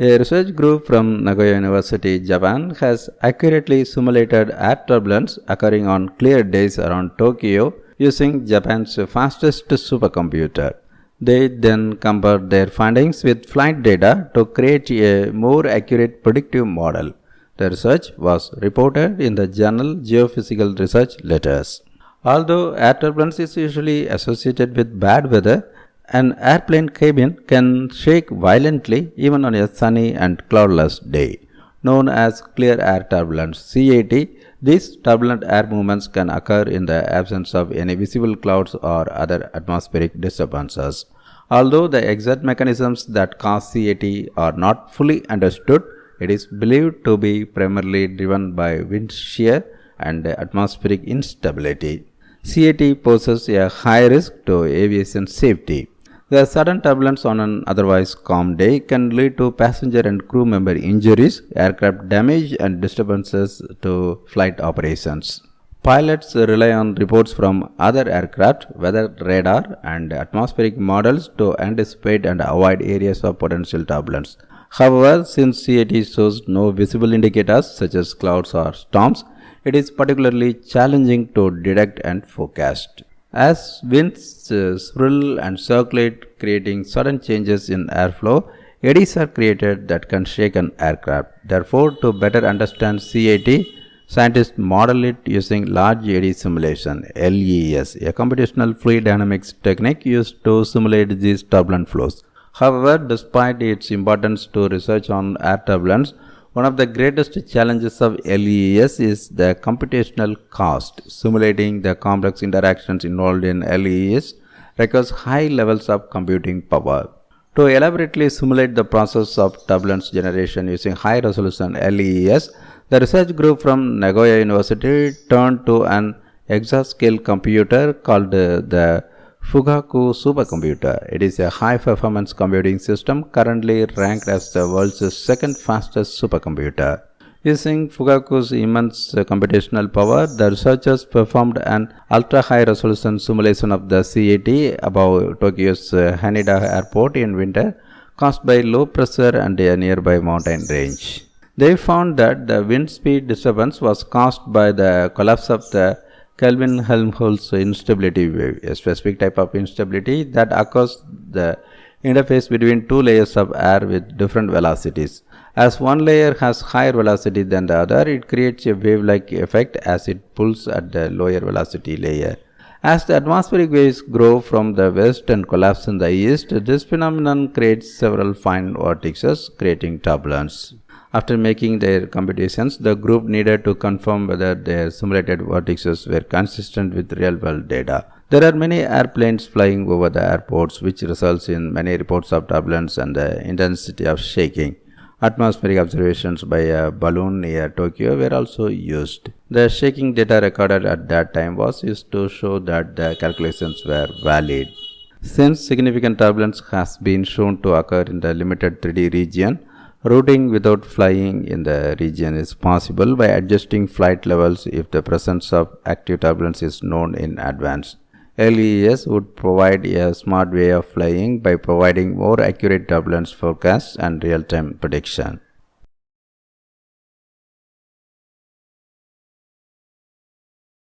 A research group from Nagoya University, Japan, has accurately simulated air turbulence occurring on clear days around Tokyo using Japan's fastest supercomputer. They then compared their findings with flight data to create a more accurate predictive model. The research was reported in the journal Geophysical Research Letters. Although air turbulence is usually associated with bad weather, an airplane cabin can shake violently even on a sunny and cloudless day. Known as clear air turbulence (CAT), these turbulent air movements can occur in the absence of any visible clouds or other atmospheric disturbances. Although the exact mechanisms that cause CAT are not fully understood, it is believed to be primarily driven by wind shear and atmospheric instability. CAT poses a high risk to aviation safety. The sudden turbulence on an otherwise calm day can lead to passenger and crew member injuries, aircraft damage, and disturbances to flight operations. Pilots rely on reports from other aircraft, weather radar, and atmospheric models to anticipate and avoid areas of potential turbulence. However, since CAT shows no visible indicators such as clouds or storms, it is particularly challenging to detect and forecast. As winds swirl and circulate, creating sudden changes in airflow, eddies are created that can shake an aircraft. Therefore, to better understand CAT, scientists model it using large eddy simulation (LES), a computational fluid dynamics technique used to simulate these turbulent flows. However, despite its importance to research on air turbulence, one of the greatest challenges of LES is the computational cost. Simulating the complex interactions involved in LES requires high levels of computing power. To elaborately simulate the process of turbulence generation using high-resolution LES, the research group from Nagoya University turned to an exascale computer called the Fugaku Supercomputer. It is a high-performance computing system currently ranked as the world's second fastest supercomputer. Using Fugaku's immense computational power, the researchers performed an ultra-high-resolution simulation of the CAT above Tokyo's Haneda Airport in winter, caused by low pressure and a nearby mountain range. They found that the wind speed disturbance was caused by the collapse of the Kelvin-Helmholtz instability wave, a specific type of instability that occurs the interface between two layers of air with different velocities. As one layer has higher velocity than the other, it creates a wave-like effect as it pulls at the lower velocity layer. As the atmospheric waves grow from the west and collapse in the east, this phenomenon creates several fine vortices, creating turbulence. After making their computations, the group needed to confirm whether their simulated vortices were consistent with real-world data. There are many airplanes flying over the airports, which results in many reports of turbulence and the intensity of shaking. Atmospheric observations by a balloon near Tokyo were also used. The shaking data recorded at that time was used to show that the calculations were valid. Since significant turbulence has been shown to occur in the limited 3D region, routing without flying in the region is possible by adjusting flight levels if the presence of active turbulence is known in advance. LES would provide a smart way of flying by providing more accurate turbulence forecasts and real-time prediction.